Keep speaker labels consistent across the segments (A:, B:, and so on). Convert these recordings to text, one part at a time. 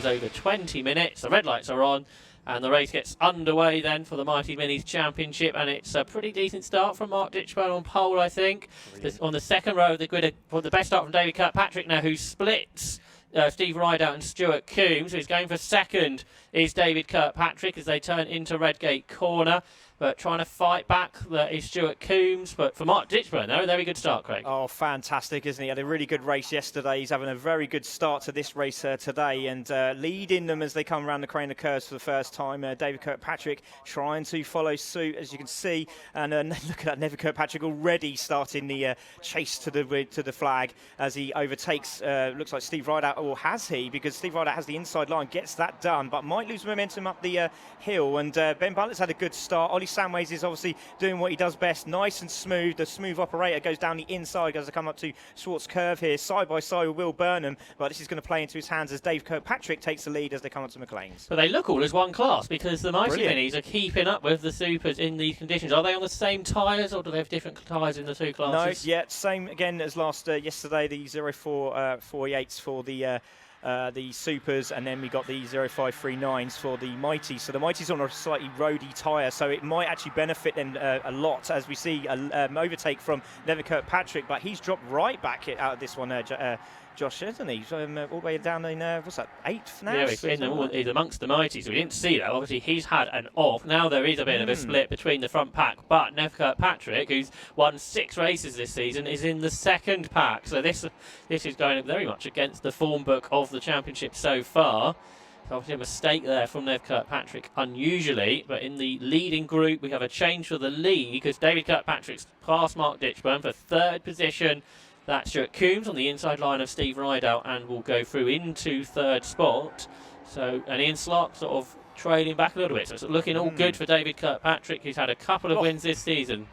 A: over 20 minutes. The red lights are on, and the race gets underway then for the Mighty Minis Championship, and it's a pretty decent start from Mark Ditchburn on pole, I think. On the second row of the grid, for the best start from David Kirkpatrick now, who splits Steve Rideout and Stuart Coombs. Who's going for second is David Kirkpatrick as they turn into Redgate Corner. But trying to fight back is Stuart Coombs. But for Mark Ditchburn, though, a very good start, Craig.
B: Oh, fantastic, isn't he? Had a really good race yesterday. He's having a very good start to this race today, and leading them as they come around the crane of curves for the first time. David Kirkpatrick trying to follow suit, as you can see. And look at that, David Kirkpatrick already starting the chase to the flag as he overtakes, looks like Steve Rideout, or has he? Because Steve Rideout has the inside line, gets that done, but might lose momentum up the hill. And Ben Butler's had a good start. Ollie Samways is obviously doing what he does best, nice and smooth. The smooth operator goes down the inside as they come up to Schwartz Curve here, side by side with Will Burnham, but this is going to play into his hands as Dave Kirkpatrick takes the lead as they come up to McLean's.
A: But they look all as one class because the Mighty Minis are keeping up with the Supers in these conditions. Are they on the same tyres, or do they have different tyres in the two classes?
B: No, yeah, same again as yesterday, the 0448s for the Supers, and then we got the 0539s for the Mighties. So the Mighties on a slightly roady tyre, so it might actually benefit them a lot, as we see an overtake from David Kirkpatrick, but he's dropped right back out of this one, Josh, hasn't he? All the way down in, what's that, 8th now?
A: Yeah, he's amongst the Mighties. We didn't see that. Obviously, he's had an off. Now there is a bit of a split between the front pack, but Nev Kirkpatrick, who's won 6 races this season, is in the second pack. So this is going very much against the form book of the championship so far. So obviously a mistake there from Nev Kirkpatrick, unusually. But in the leading group, we have a change for the lead because David Kirkpatrick's past Mark Ditchburn for 3rd position. That's Stuart Coombs on the inside line of Steve Rideout and will go through into 3rd spot. So, and Ian Slark sort of trailing back a little bit. So it's looking all good for David Kirkpatrick, who's had a couple of wins this season.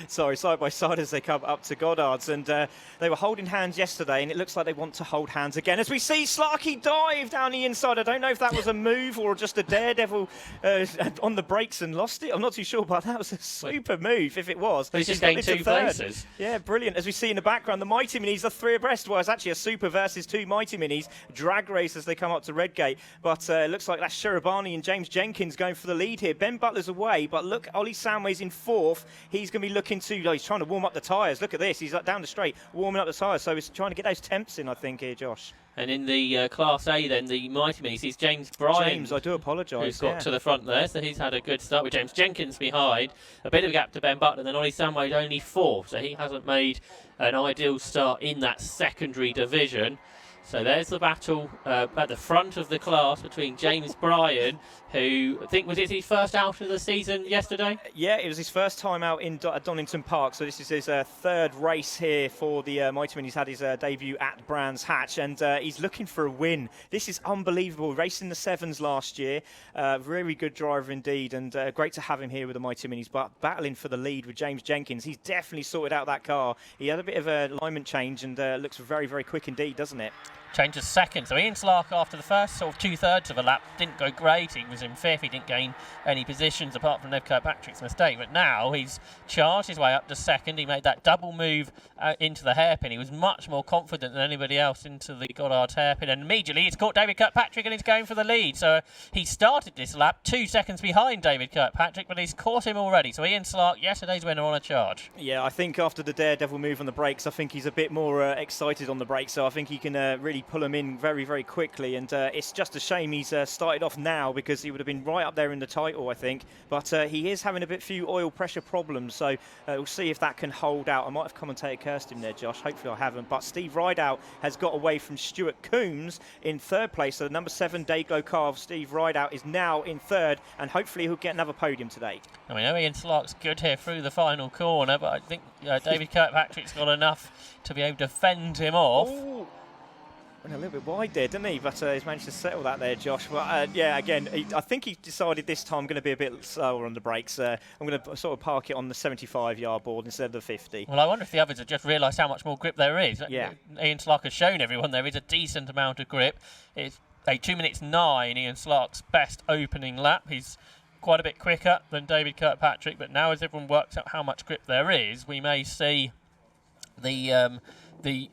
B: Sorry, side by side as they come up to Goddard's, and they were holding hands yesterday, and it looks like they want to hold hands again as we see Slarky dive down the inside. I don't know if that was a move or just a daredevil on the brakes and lost it. I'm not too sure, but that was a super move if it was.
A: But he's just gained 2 places.
B: Yeah, brilliant. As we see in the background, the Mighty Minis are 3 abreast. Well, it's actually a Super versus 2 Mighty Minis drag race as they come up to Redgate, but it looks like that's Sherabani and James Jenkins going for the lead here. Ben Butler's away, but look, Ollie Samways in 4th. He's going to be looking to, he's trying to warm up the tyres. Look at this, he's down the straight warming up the tyres, so he's trying to get those temps in, I think, here, Josh.
A: And in the Class A then, the Mighty Minis, is James Bryan.
B: James, I do apologise.
A: Who's got to the front there, so he's had a good start with James Jenkins behind. A bit of a gap to Ben Butler, then Ollie Samways only 4th, so he hasn't made an ideal start in that secondary division. So there's the battle at the front of the class between James Bryan, who I think was his first out of the season yesterday?
B: Yeah, it was his first time out in Donington Park, so this is his 3rd race here for the Mighty Minis. He's had his debut at Brands Hatch, and he's looking for a win. This is unbelievable, racing the 7s last year. Very good driver indeed, and great to have him here with the Mighty Minis, but battling for the lead with James Jenkins. He's definitely sorted out that car. He had a bit of a alignment change and looks very, very quick indeed, doesn't it?
A: Change to 2nd. So Ian Slark, after the first sort of 2/3 of a lap, didn't go great. He was in 5th. He didn't gain any positions apart from Nev Kirkpatrick's mistake. But now he's charged his way up to 2nd. He made that double move into the hairpin. He was much more confident than anybody else into the Goddard's hairpin. And immediately he's caught David Kirkpatrick and he's going for the lead. So he started this lap 2 seconds behind David Kirkpatrick, but he's caught him already. So Ian Slark, yesterday's winner, on a charge.
B: Yeah, I think after the daredevil move on the brakes, I think he's a bit more excited on the brakes. So I think he can really pull him in very, very quickly, and it's just a shame he's started off now because he would have been right up there in the title, I think, but he is having a few oil pressure problems, so we'll see if that can hold out. I might have commentator cursed him there, Josh, hopefully I haven't, but Steve Rideout has got away from Stuart Coombs in 3rd place, so the number 7 Dayglow car of Steve Rideout is now in 3rd, and hopefully he'll get another podium today.
A: I mean, Ian Slark's good here through the final corner, but I think David Kirkpatrick's got enough to be able to fend him off.
B: Ooh. Went a little bit wide there, didn't he? But he's managed to settle that there, Josh. But yeah, again, I think he decided this time I'm going to be a bit slower on the brakes. I'm going to sort of park it on the 75-yard board instead of the 50.
A: Well, I wonder if the others have just realised how much more grip there is.
B: Yeah.
A: Ian Slark has shown everyone there is a decent amount of grip. It's a 2 minutes 9, Ian Slark's best opening lap. He's quite a bit quicker than David Kirkpatrick, but now as everyone works out how much grip there is, we may see the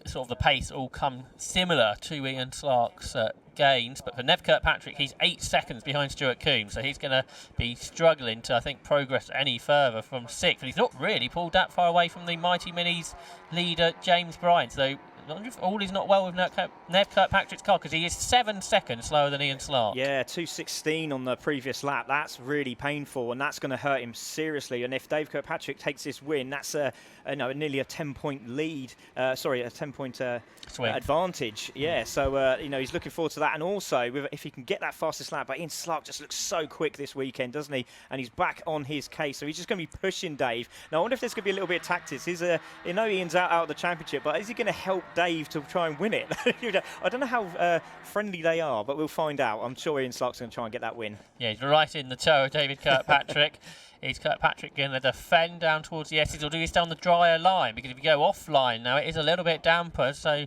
A: sort of the pace all come similar to Ian Slark's gains, but for Nev Kirkpatrick, he's 8 seconds behind Stuart Coombs, so he's going to be struggling to, I think, progress any further from 6th. But he's not really pulled that far away from the Mighty Minis leader, James Bryan. So I wonder if all is not well with Nev Kirkpatrick's car, because he is 7 seconds slower than Ian Slark.
B: Yeah, 2:16 on the previous lap. That's really painful, and that's going to hurt him seriously. And if Dave Kirkpatrick takes this win, that's nearly a 10-point lead. A 10-point advantage. Yeah, so he's looking forward to that. And also, if he can get that fastest lap, but Ian Slark just looks so quick this weekend, doesn't he? And he's back on his case, so he's just going to be pushing Dave. Now, I wonder if there's going to be a little bit of tactics. Ian's out of the championship, but is he going to help Dave to try and win it? I don't know how friendly they are, but we'll find out. I'm sure Ian Slark's going to try and get that win.
A: Yeah, he's right in the toe of David Kirkpatrick. Is Kirkpatrick going to defend down towards the S's, or do he stay on the drier line? Because if you go offline now, it is a little bit damper, so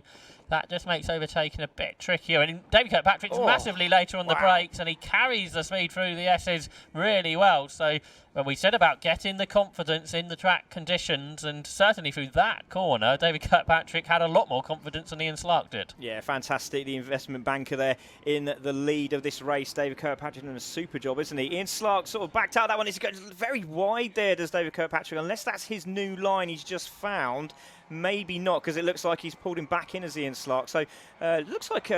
A: that just makes overtaking a bit trickier. And David Kirkpatrick's massively later on the brakes, and he carries the speed through the S's really well. So when we said about getting the confidence in the track conditions, and certainly through that corner, David Kirkpatrick had a lot more confidence than Ian Slark did. Yeah,
B: fantastic. The investment banker there in the lead of this race. David Kirkpatrick doing a super job, isn't he? Ian Slark sort of backed out that one. He's going very wide there, does David Kirkpatrick, unless that's his new line he's just found. Maybe not, because it looks like he's pulled him back in as Ian Slark. So it looks like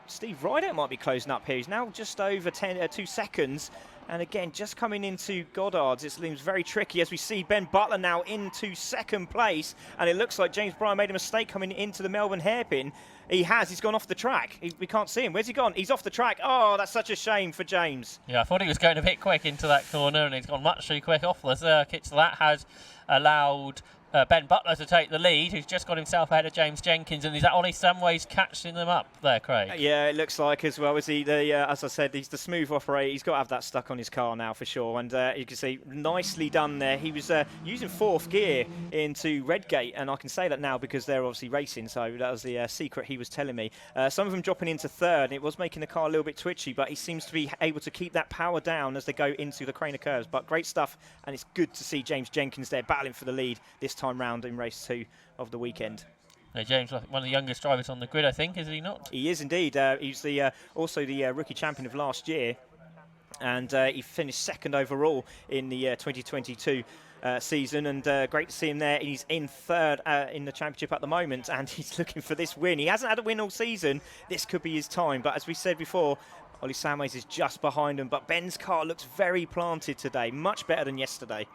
B: Steve Rideout might be closing up here. He's now just over 2 seconds. And again, just coming into Goddard's, it seems very tricky as we see Ben Butler now into 2nd place. And it looks like James Bryan made a mistake coming into the Melbourne hairpin. He's gone off the track. We can't see him. Where's he gone? He's off the track. Oh, that's such a shame for James.
A: Yeah, I thought he was going a bit quick into that corner, and he's gone much too quick off the circuit. So that has allowed Ben Butler to take the lead, who's just got himself ahead of James Jenkins. And is that Ollie Samways catching them up there, Craig?
B: Yeah, it looks like as well. As I said, he's the smooth operator. He's got to have that stuck on his car now for sure. And you can see, nicely done there. He was using 4th gear into Redgate, and I can say that now because they're obviously racing. So that was the secret he was telling me. Some of them dropping into 3rd. It was making the car a little bit twitchy, but he seems to be able to keep that power down as they go into the Craner curves. But great stuff, and it's good to see James Jenkins there battling for the lead this time round in race 2 of the weekend.
A: James, one of the youngest drivers on the grid, I think, is he not?
B: He is indeed. He's also the rookie champion of last year, and he finished 2nd overall in the 2022 season, and great to see him there. He's in 3rd in the championship at the moment, and he's looking for this win. He hasn't had a win all season. This could be his time, but as we said before, Ollie Samways is just behind him, but Ben's car looks very planted today, much better than yesterday.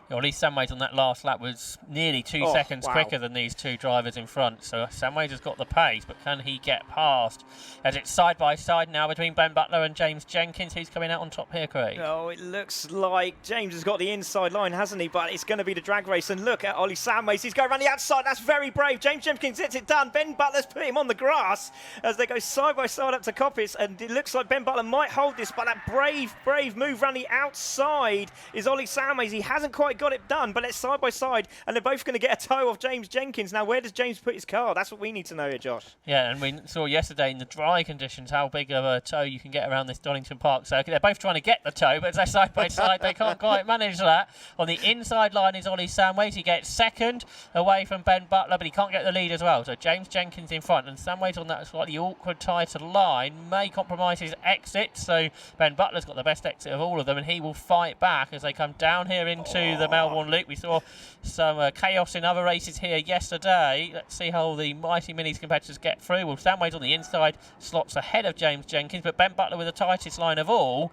A: Ollie Samways on that last lap was nearly 2 seconds quicker than these 2 drivers in front. So Samways has got the pace, but can he get past? As it's side by side now between Ben Butler and James Jenkins. Who's coming out on top here, Craig?
B: Oh, it looks like James has got the inside line, hasn't he? But it's going to be the drag race. And look at Ollie Samways. He's going around the outside. That's very brave. James Jenkins gets it done. Ben Butler's put him on the grass as they go side by side up to Coppice. And it looks like Ben Butler might hold this, but that brave move around the outside is Ollie Samways. He hasn't quite got it done, but it's side by side, and they're both going to get a tow off James Jenkins. Now, where does James put his car? That's what we need to know here, Josh.
A: Yeah, and we saw yesterday in the dry conditions how big of a tow you can get around this Donington Park circuit. They're both trying to get the tow, but as they're side by side, they can't quite manage that. On the inside line is Ollie Samways. He gets 2nd away from Ben Butler, but he can't get the lead as well. So James Jenkins in front, and Samways on that slightly awkward tighter line may compromise his exit. So Ben Butler's got the best exit of all of them, and he will fight back as they come down here into the Melbourne Loop. We saw some chaos in other races here yesterday. Let's see how the Mighty Minis competitors get through. Well, Samways on the inside slots ahead of James Jenkins, but Ben Butler with the tightest line of all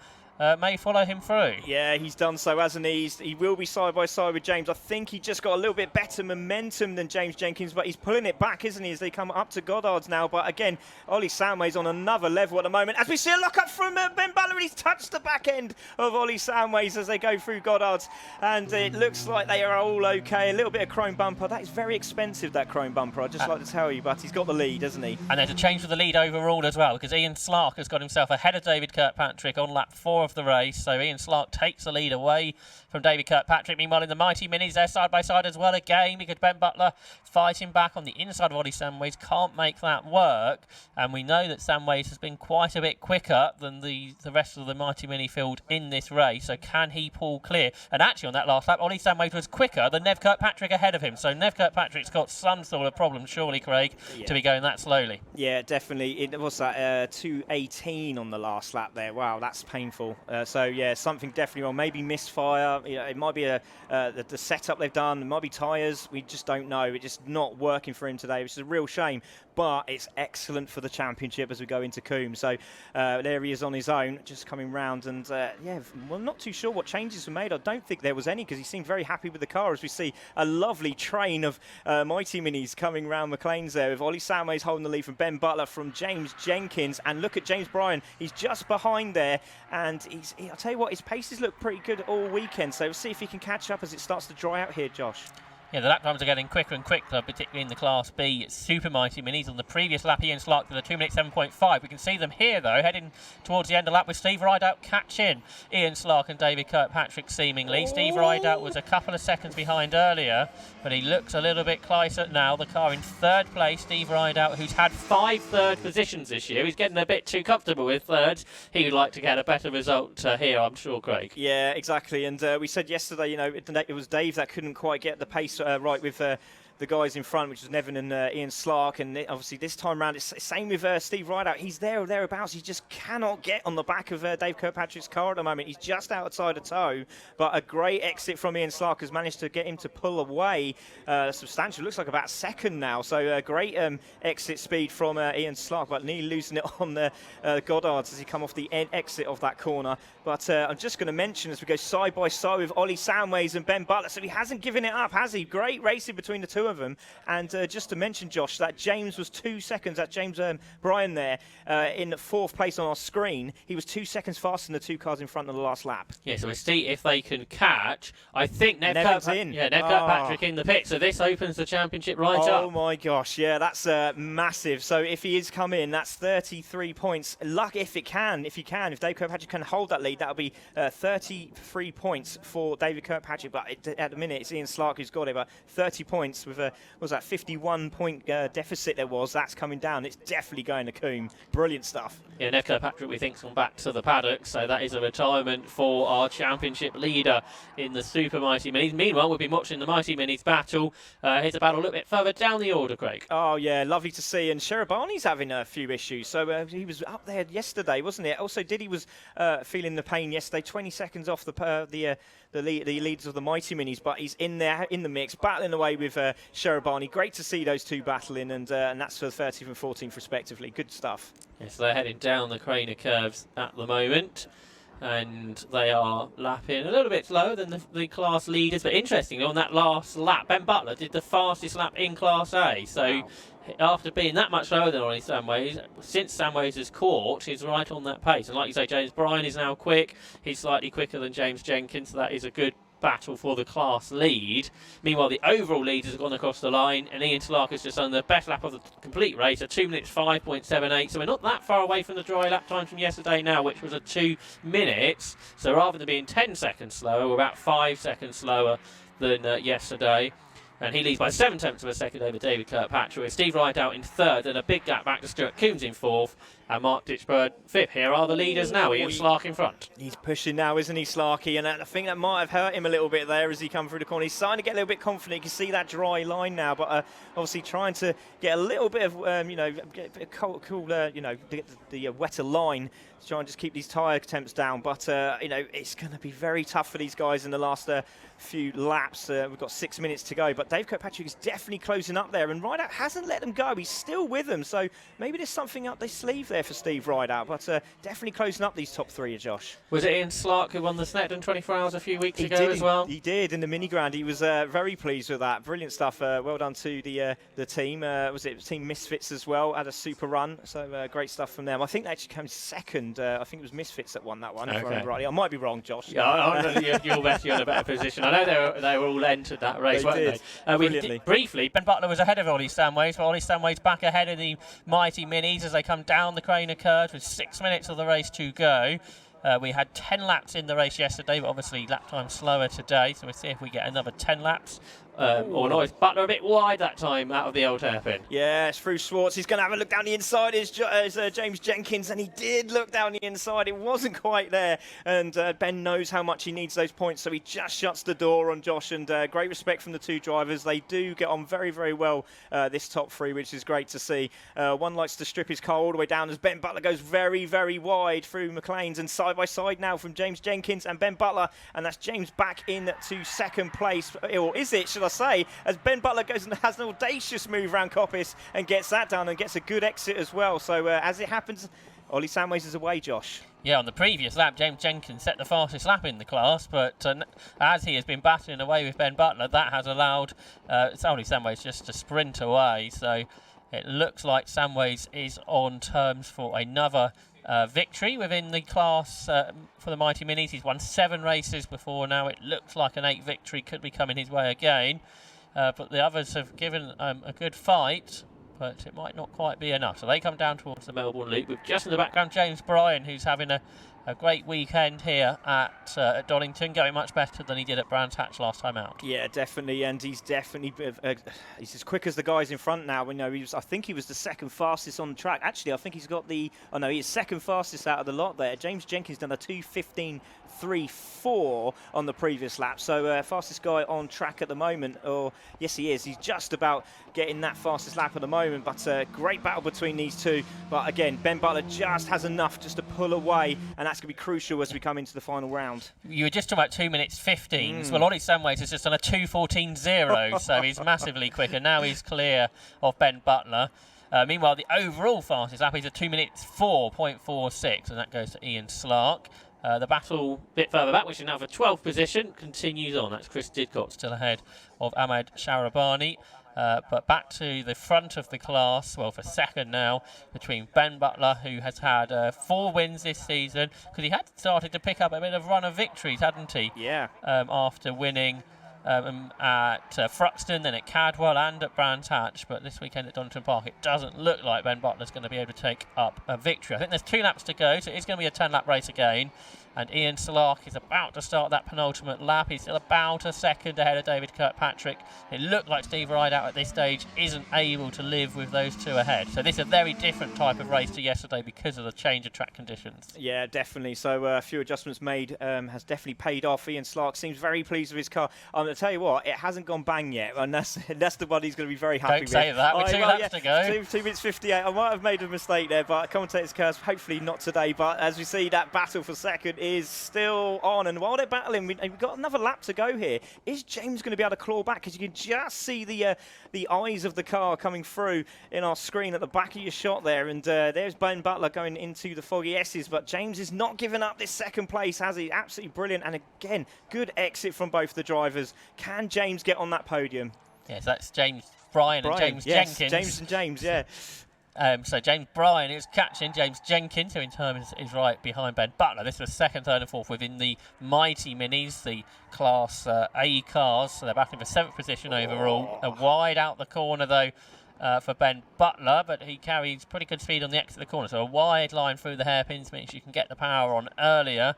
A: may follow him through.
B: Yeah, he's done so, hasn't he? He will be side by side with James. I think he just got a little bit better momentum than James Jenkins, but he's pulling it back, isn't he, as they come up to Goddard's now. But again, Ollie Samways on another level at the moment. As we see a lock-up from Ben Butler, and he's touched the back end of Ollie Samways as they go through Goddard's. And it looks like they are all okay. A little bit of chrome bumper. That is very expensive, that chrome bumper, I'd just like to tell you. But he's got the lead, hasn't he?
A: And there's a change for the lead overall as well, because Ian Slark has got himself ahead of David Kirkpatrick on lap 4 more of the race. So Ian Slark takes the lead away from David Kirkpatrick. Meanwhile, in the Mighty Minis, they're side by side as well again, because Ben Butler fighting back on the inside of Ollie Samways, can't make that work. And we know that Samways has been quite a bit quicker than the rest of the Mighty Mini field in this race. So can he pull clear? And actually on that last lap, Ollie Samways was quicker than Nev Kirkpatrick ahead of him. So Nev Kirkpatrick's got some sort of problem, surely, Craig, to be going that slowly.
B: Yeah, definitely. It was that 2:18 on the last lap there. Wow, that's painful. So yeah, something definitely wrong. Maybe misfire. You know, it might be the setup they've done. It might be tyres. We just don't know. It's just not working for him today, which is a real shame. But it's excellent for the championship as we go into Coombe. So there he is on his own, just coming round. And yeah, well, not too sure what changes were made. I don't think there was any, because he seemed very happy with the car, as we see a lovely train of Mighty Minis coming round McLean's there, with Ollie Samways holding the lead from Ben Butler, from James Jenkins. And look at James Bryan. He's just behind there. And I'll tell you what, his paces look pretty good all weekend. So we'll see if he can catch up as it starts to dry out here, Josh.
A: Yeah, the lap times are getting quicker and quicker, particularly in the Class B Super Mighty Minis. On the previous lap, Ian Slark with a 2 minute 7.5. We can see them here, though, heading towards the end of the lap with Steve Rideout catching Ian Slark and David Kirkpatrick seemingly. Steve Rideout was a couple of seconds behind earlier, but he looks a little bit closer now. The car in third place, Steve Rideout, who's had 5 third positions this year. He's getting a bit too comfortable with thirds. He would like to get a better result here, I'm sure, Craig.
B: Yeah, exactly. And we said yesterday, you know, it was Dave that couldn't quite get the pace right with the guys in front, which was Nevin and Ian Slark. And obviously this time round, it's the same with Steve Rideout. He's there or thereabouts. He just cannot get on the back of Dave Kirkpatrick's car at the moment. He's just outside a tow, but a great exit from Ian Slark has managed to get him to pull away substantial. Looks like about second now. So great exit speed from Ian Slark, but nearly losing it on the Goddards as he come off the exit of that corner. But I'm just going to mention, as we go side by side with Ollie Samways and Ben Butler, so he hasn't given it up, has he? Great racing between the two of them. And just to mention, Josh, that James was 2 seconds, that James Bryan there, in fourth place on our screen. He was 2 seconds faster than the 2 cars in front of the last lap.
A: Yeah, so we'll see if they can catch. I think Nev Kirkpatrick in the pit, so this opens the championship right up.
B: Oh my gosh, yeah, that's massive. So if he is come in, that's 33 points. Luck if Dave Kirkpatrick can hold that lead, that'll be 33 points for David Kirkpatrick. But at the minute, it's Ian Slark who's got it. But 30 points with a 51-point deficit there was. That's coming down. It's definitely going to Coombe. Brilliant stuff.
A: Yeah, Nev Kirkpatrick, we think, has gone back to the paddock. So that is a retirement for our championship leader in the Super Mighty Minis. Meanwhile, we've been watching the Mighty Minis battle. Here's a battle a little bit further down the order, Craig.
B: Oh, yeah, lovely to see. And Sherabani's having a few issues. So he was up there yesterday, wasn't it? Also, Diddy was feeling the pain yesterday, 20 seconds off the leaders of the Mighty Minis, but he's in there in the mix, battling away with Sherabani. Great to see those two battling, and that's for 13th and 14th respectively. Good stuff.
A: Yes, they're heading down the Craner curves at the moment, and they are lapping a little bit slower than the class leaders. But interestingly, on that last lap, Ben Butler did the fastest lap in Class A. So wow. After being that much slower than Ollie Samways, since Samways has caught, he's right on that pace. And like you say, James Bryan is now quick. He's slightly quicker than James Jenkins, so that is a good battle for the class lead. Meanwhile, the overall leaders have gone across the line, and Ian Slark has just done the best lap of the complete race, a 2 minutes 5.78. So we're not that far away from the dry lap time from yesterday now, which was a 2 minutes. So rather than being 10 seconds slower, we're about 5 seconds slower than yesterday. And he leads by 7/10 of a second over David Kirkpatrick, with Steve Rideout in third, and a big gap back to Stuart Coombs in fourth, and Mark Ditchburn fifth. Here are the leaders now. Ian Slark in front.
B: He's pushing now, isn't he, Slarky? And I think that might have hurt him a little bit there as he come through the corner. He's starting to get a little bit confident. You can see that dry line now, but obviously trying to get a little bit of, get a bit cool, get the wetter line to try and just keep these tyre temps down. But, it's going to be very tough for these guys in the last few laps. We've got 6 minutes to go, but Dave Kirkpatrick is definitely closing up there, and Rideout hasn't let them go. He's still with them, so maybe there's something up their sleeve there for Steve Rideout, but definitely closing up these top three, Josh.
A: Was it Ian Slark who won the Snetton 24 Hours a few weeks ago as well?
B: He did, in the mini grand. He was very pleased with that. Brilliant stuff. Well done to the team. Was it Team Misfits as well? Had a super run, so great stuff from them. I think they actually came second. I think it was Misfits that won that one, if I remember rightly. I might be wrong, Josh.
A: Yeah, you're in a better position. I know they were all entered that race, weren't they?
B: Brilliantly.
A: Briefly, Ben Butler was ahead of Ollie Samways, but Ollie Samways back ahead of the Mighty Minis as they come down the Craner curve with 6 minutes of the race to go. We had 10 laps in the race yesterday, but obviously lap time slower today, so we'll see if we get another 10 laps. Or not. It's Butler a bit wide that time out of the old hairpin.
B: Yeah, it's through Schwartz. He's going to have a look down the inside as James Jenkins, and he did look down the inside. It wasn't quite there, and Ben knows how much he needs those points, so he just shuts the door on Josh, and great respect from the two drivers. They do get on very, very well, this top three, which is great to see. One likes to strip his car all the way down as Ben Butler goes very, very wide through McLean's, and side by side now from James Jenkins and Ben Butler, and that's James back into second place, or is it, should I say, as Ben Butler goes and has an audacious move around Coppice and gets that done and gets a good exit as well. So as it happens, Ollie Samways is away, Josh.
A: Yeah, on the previous lap, James Jenkins set the fastest lap in the class, but as he has been battling away with Ben Butler, that has allowed Ollie Samways just to sprint away. So it looks like Samways is on terms for another victory within the class for the Mighty Minis. He's won 7 races before now. It looks like an 8th victory could be coming his way again. But the others have given a good fight, but it might not quite be enough. So they come down towards the Melbourne Loop with just in the background James Bryan, who's having a great weekend here at Donington, going much better than he did at Brands Hatch last time out. Yeah, definitely, and he's definitely he's as quick as the guys in front now. We know I think he was the second fastest on the track. Actually, I think he's got he's second fastest out of the lot there. James Jenkins done a 2:15.34 on the previous lap, so fastest guy on track at the moment. Or yes, he is. He's just about getting that fastest lap at the moment, but great battle between these two. But again, Ben Butler just has enough just to pull away, and that's going to be crucial as we come into the final round. You were just talking about 2 minutes 15. Well, Ollie Samways has just done a 2:14.0, so he's massively quicker. Now he's clear of Ben Butler. Meanwhile, the overall fastest lap is a 2 minutes 4.46, and that goes to Ian Slark. The battle a bit further back, which is now for 12th position, continues on. That's Chris Didcott still ahead of Ahmed Sharabani. But back to the front of the class, well, for second now, between Ben Butler, who has had 4 wins this season, because he had started to pick up a bit of run of victories, hadn't he? Yeah. After winning at Fruxton, then at Cadwell and at Brands Hatch, but this weekend at Donington Park, it doesn't look like Ben Butler's going to be able to take up a victory. I think there's 2 laps to go, so it's going to be a 10-lap race again. And Ian Slark is about to start that penultimate lap. He's still about a second ahead of David Kirkpatrick. It looked like Steve Rideout at this stage isn't able to live with those 2 ahead. So this is a very different type of race to yesterday because of the change of track conditions. Yeah, definitely. So a few adjustments made has definitely paid off. Ian Slark seems very pleased with his car. I'm going to tell you what, it hasn't gone bang yet, and that's the one he's going to be very happy with. Don't say that, with 2 laps to go. 2 minutes 58. I might have made a mistake there, but commentator's curse, hopefully not today. But as we see, that battle for second is still on, and while they're battling, we've got another lap to go here. Is James going to be able to claw back? Because you can just see the eyes of the car coming through in our screen at the back of your shot there, and there's Ben Butler going into the foggy S's, but James is not giving up this second place, has he? Absolutely brilliant, and again, good exit from both the drivers. Can James get on that podium? Yes, that's James Bryan and James Jenkins. James and James, yeah. So James Bryan is catching James Jenkins, who in turn is right behind Ben Butler. This was second, third and fourth within the Mighty Minis, the Class A cars. So they're battling for 7th position overall. A wide out the corner, though, for Ben Butler, but he carries pretty good speed on the exit of the corner. So a wide line through the hairpins means you can get the power on earlier.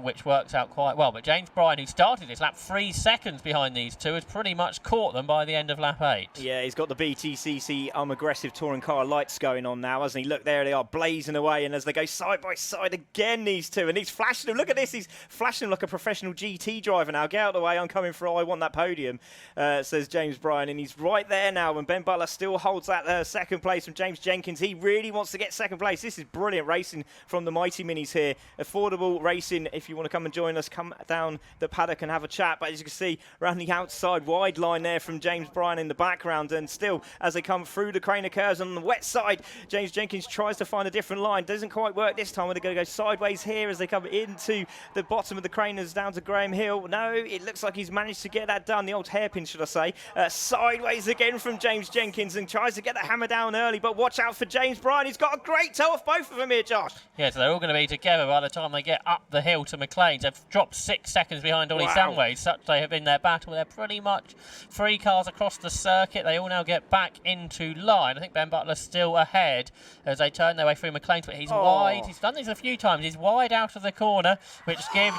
A: Which works out quite well. But James Bryan, who started this lap 3 seconds behind these 2, has pretty much caught them by the end of lap 8. Yeah, he's got the BTCC aggressive touring car lights going on now, hasn't he? Look, there they are, blazing away, and as they go side by side again, these 2, and he's flashing them. Look at this, he's flashing them like a professional GT driver now. Get out of the way, I'm coming through, I want that podium, says James Bryan, and he's right there now, and Ben Butler still holds that second place from James Jenkins. He really wants to get second place. This is brilliant racing from the Mighty Minis here. Affordable racing. If you want to come and join us, come down the paddock and have a chat. But as you can see, around the outside, wide line there from James Bryan in the background. And still, as they come through the crane of curves on the wet side, James Jenkins tries to find a different line. Doesn't quite work this time. They're going to go sideways here as they come into the bottom of the craners down to Graham Hill. No, it looks like he's managed to get that done. The old hairpin, should I say. Sideways again from James Jenkins and tries to get the hammer down early. But watch out for James Bryan. He's got a great toe off both of them here, Josh. Yeah, so they're all going to be together by the time they get up the hill. hill to McLean's. They've dropped 6 seconds behind Ollie Samways. Such they have in their battle. They're pretty much 3 cars across the circuit. They all now get back into line. I think Ben Butler's still ahead as they turn their way through McLean's, but he's wide. He's done this a few times. He's wide out of the corner, which gives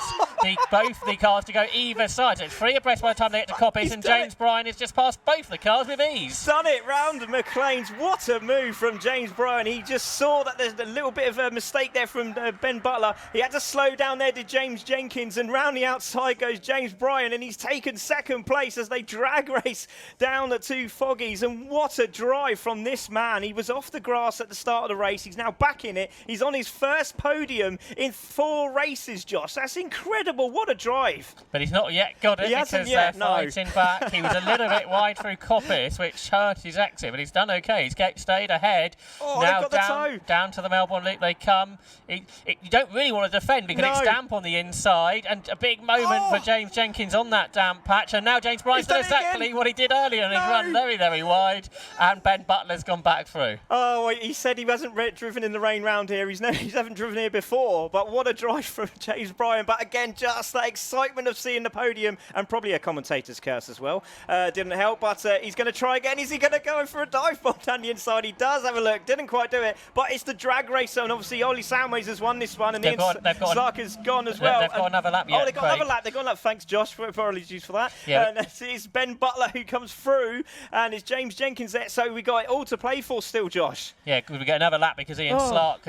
A: both the cars to go either side. So it's 3 abreast by the time they get to Coppice, and James Bryan has just passed both the cars with ease.
B: Done it round McLean's. What a move from James Bryan. He just saw that there's a little bit of a mistake there from Ben Butler. He had to slow down there to James Jenkins, and round the outside goes James Bryan, and he's taken second place as they drag race down the 2 foggies. And what a drive from this man. He was off the grass at the start of the race. He's now back in it. He's on his first podium in 4 races, Josh. That's incredible. What a drive.
A: But he's not yet got it because they're fighting back. He was a little bit wide through Coppice, which hurt his exit, but he's done okay. He's stayed ahead. Now down to the Melbourne Loop they come. You don't really want to defend because it's damp on the inside, and a big moment for James Jenkins on that damp patch. And now James Bryan's done exactly what he did earlier, and he's run very, very wide, and Ben Butler's gone back through.
B: Oh, he said he hasn't driven in the rain round here. He hasn't driven here before, but what a drive from James Bryan. But again, just that excitement of seeing the podium, and probably a commentator's curse as well. Didn't help, but he's going to try again. Is he going to go for a dive bomb down the inside? He does. Have a look. Didn't quite do it, but it's the drag racer, and obviously Ollie Samways has won this one, and Sarker's gone as well.
A: They've got another lap yet.
B: Oh, they've got another lap. They've got another lap. Thanks, Josh, for apologies for that.
A: Yeah.
B: And it's Ben Butler who comes through, and it's James Jenkins there. So we got it all to play for still, Josh.
A: Yeah, we get another lap because Ian Slark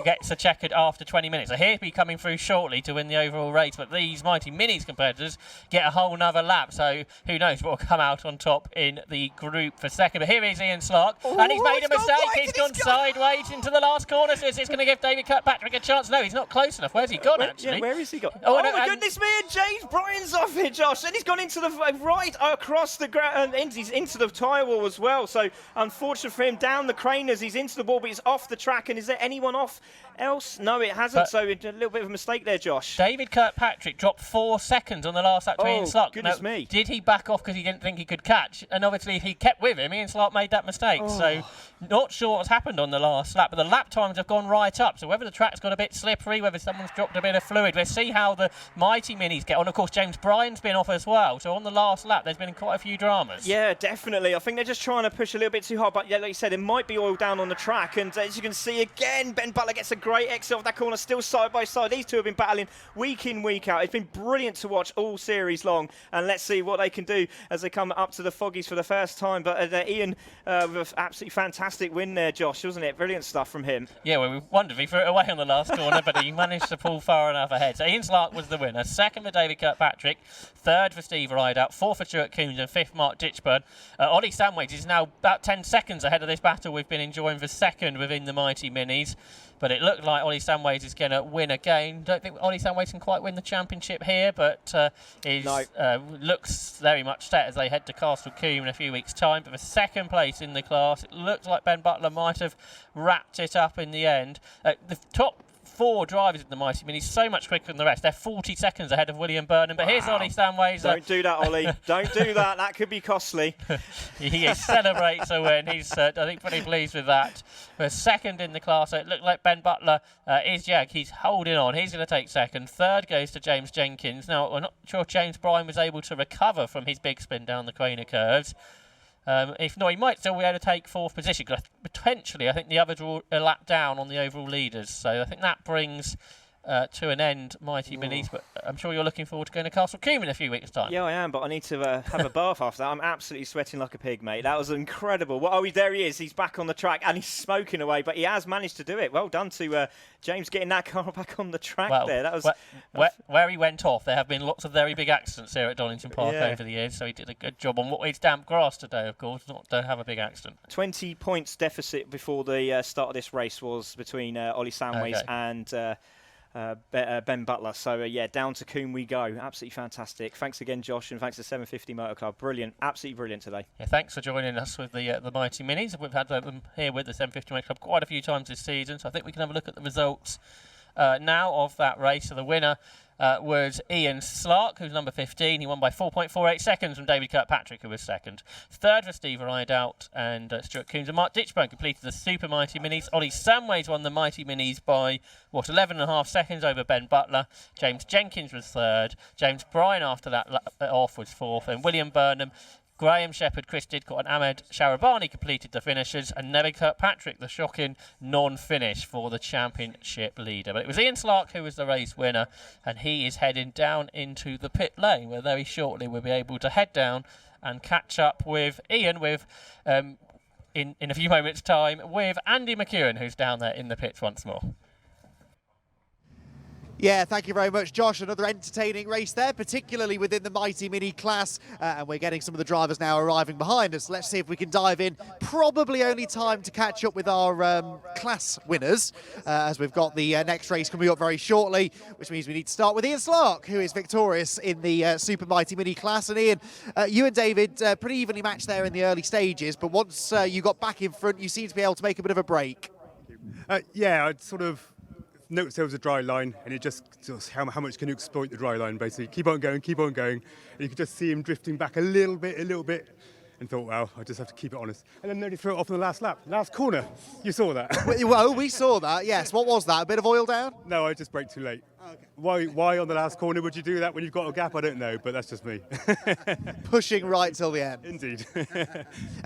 A: gets a checkered after 20 minutes. So he'll be coming through shortly to win the overall race, but these Mighty Minis competitors get a whole nother lap. So who knows what will come out on top in the group for second. But here is Ian Slark, and he's made a mistake. He's gone sideways into the last corner, so it's going to give David Kirkpatrick a chance. No, he's not close enough. Where's he gone, actually?
B: Yeah, where has he gone? Oh my goodness me, and James Bryan's off here, Josh, and he's gone into the right across the ground, and he's into the tyre wall as well. So unfortunate for him, down the crane as he's into the wall, but he's off the track. And is there anyone off else? No, it hasn't. But so a little bit of a mistake there, Josh.
A: David Kirkpatrick dropped 4 seconds on the last lap to Ian Slark.
B: Goodness me.
A: Did he back off because he didn't think he could catch? And obviously, if he kept with him, Ian Slark made that mistake. So not sure what's happened on the last lap, but the lap times have gone right up. So whether the track's got a bit slippery, whether someone's dropped a bit of fluid, we'll see how the Mighty Minis get on. Of course, James Bryan's been off as well. So on the last lap, there's been quite a few dramas.
B: Yeah, definitely. I think they're just trying to push a little bit too hard. But yeah, like you said, it might be oil down on the track. And as you can see again, Ben Butler gets a great exit off that corner, still side by side. These two have been battling week in, week out. It's been brilliant to watch all series long. And let's see what they can do as they come up to the Foggies for the first time. But Ian with an absolutely fantastic win there, Josh, wasn't it? Brilliant stuff from him.
A: Yeah, well, we wondered if he threw it away on the last corner, but he managed to pull far enough ahead. So Ian Slark was the winner. Second for David Kirkpatrick. Third for Steve Rideout. Fourth for Stuart Coombs, and fifth Mark Ditchburn. Ollie Samways is now about 10 seconds ahead of this battle we've been enjoying for second within the Mighty Minis. But it looked like Ollie Samways is going to win again. Don't think Ollie Samways can quite win the championship here, but looks very much set as they head to Castle Combe in a few weeks' time. But for second place in the class, it looks like Ben Butler might have wrapped it up in the end. The top 4 drivers in the Mighty Minis so much quicker than the rest. They're 40 seconds ahead of William Burnham. But here's Ollie Samways.
B: Don't do that, Ollie. Don't do that. That could be costly.
A: He celebrates a win. He's, I think, pretty pleased with that. We're second in the class. So it looked like Ben Butler he's holding on. He's going to take second. Third goes to James Jenkins. Now, we're not sure James Bryan was able to recover from his big spin down the Craner curves. If not, he might still be able to take 4th position. Potentially, I think the others are a lap down on the overall leaders. So I think that brings to an end Mighty Minis. But I'm sure you're looking forward to going to Castle Combe in a few weeks' time.
B: Yeah, I am, but I need to have a bath after that. I'm absolutely sweating like a pig, mate. That was incredible. There he is. He's back on the track, and he's smoking away, but he has managed to do it. Well done to James getting that car back on the track there. That was
A: where he went off. There have been lots of very big accidents here at Donington Park over the years, so he did a good job on what is damp grass today, of course, not to have a big accident.
B: 20 points deficit before the start of this race was between Ollie Samways and Ben Butler. So, down to Combe we go. Absolutely fantastic. Thanks again, Josh, and thanks to 750 Motor Club. Brilliant. Absolutely brilliant today.
A: Yeah, thanks for joining us with the Mighty Minis. We've had them here with the 750 Motor Club quite a few times this season, so I think we can have a look at the results now of that race. So the winner was Ian Slark, who's number 15. He won by 4.48 seconds from David Kirkpatrick, who was second. Third was Steve Rideout and Stuart Coombs. And Mark Ditchburn completed the Super Mighty Minis. Ollie Samways won the Mighty Minis by, 11.5 seconds over Ben Butler. James Jenkins was third. James Bryan after that off was fourth. And William Burnham, Graham Shepherd, Chris Didcott and Ahmed Sharabani completed the finishers, and David Kirkpatrick, the shocking non-finish for the championship leader. But it was Ian Slark who was the race winner, and he is heading down into the pit lane, where very shortly we'll be able to head down and catch up with Ian in a few moments' time with Andy McEwen, who's down there in the pits once more.
C: Yeah, thank you very much, Josh. Another entertaining race there, particularly within the Mighty Mini class. And we're getting some of the drivers now arriving behind us. Let's see if we can dive in. Probably only time to catch up with our class winners, as we've got the next race coming up very shortly, which means we need to start with Ian Slark, who is victorious in the Super Mighty Mini class. And Ian, you and David pretty evenly matched there in the early stages, but once you got back in front, you seemed to be able to make a bit of a break.
D: Yeah, I'd sort of noticed there was a dry line, and it just how much can you exploit the dry line, basically. Keep on going. And you could just see him drifting back a little bit, and thought, well, I just have to keep it honest. And then nearly threw it off on the last lap, last corner. You saw that?
C: Well, we saw that, yes. What was that, a bit of oil down?
D: No, I just braked too late.
C: Okay.
D: Why on the last corner would you do that when you've got a gap? I don't know, but that's just me.
C: Pushing right till the end.
D: Indeed.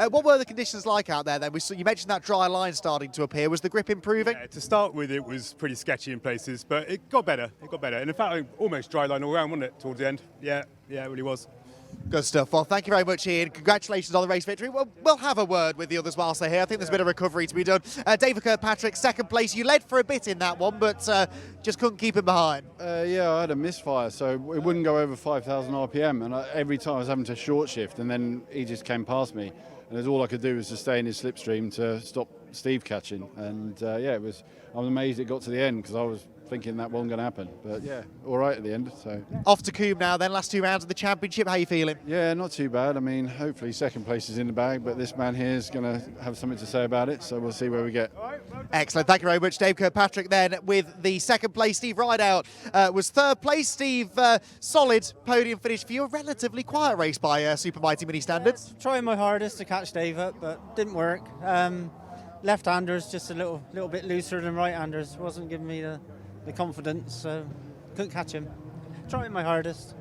C: What were the conditions like out there then? You mentioned that dry line starting to appear. Was the grip improving?
D: Yeah, to start with, it was pretty sketchy in places, but it got better. And in fact, almost dry line all around, wasn't it, towards the end? Yeah, it really was.
C: Good stuff. Well, thank you very much, Ian. Congratulations on the race victory. We'll have a word with the others whilst they're here. I think there's a bit of recovery to be done. David Kirkpatrick, second place. You led for a bit in that one, but just couldn't keep him behind.
E: Yeah, I had a misfire, so it wouldn't go over 5,000 RPM. And every time I was having to short shift, and then he just came past me. And all I could do was to stay in his slipstream to stop Steve catching. And yeah, I was amazed it got to the end, because I was thinking that wasn't going to happen. But yeah, all right at the end. So
C: off to Coombe now then, last 2 rounds of the championship. How are you feeling?
E: Yeah, not too bad. I mean, hopefully second place is in the bag, but this man here is going to have something to say about it, so we'll see where we get.
C: Excellent. Thank you very much, Dave Kirkpatrick then with the second place. Steve Rideout was third place. Steve, solid podium finish for you. A relatively quiet race by Super Mighty Mini standards.
F: Trying my hardest to catch Dave up, but didn't work. Left-handers just a little bit looser than right-handers. Wasn't giving me the confidence, so couldn't catch him. Trying my hardest.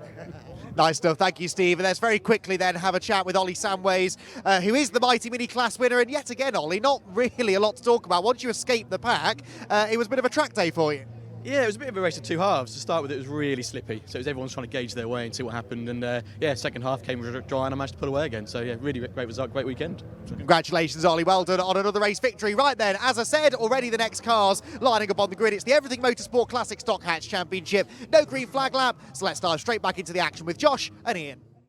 C: Nice stuff. Thank you, Steve. And let's very quickly then have a chat with Ollie Samways, who is the Mighty Mini class winner. And yet again, Ollie, not really a lot to talk about. Once you escaped the pack, it was a bit of a track day for you.
G: Yeah, it was a bit of a race of two halves. To start with, it was really slippy, so it was everyone's trying to gauge their way and see what happened. And yeah, second half came dry and I managed to pull away again. So yeah, really great result, great weekend.
C: Congratulations, Ollie. Well done on another race victory. Right then, as I said, already the next cars lining up on the grid. It's the Everything Motorsport Classic Stock Hatch Championship. No green flag lap, so let's dive straight back into the action with Josh and Ian.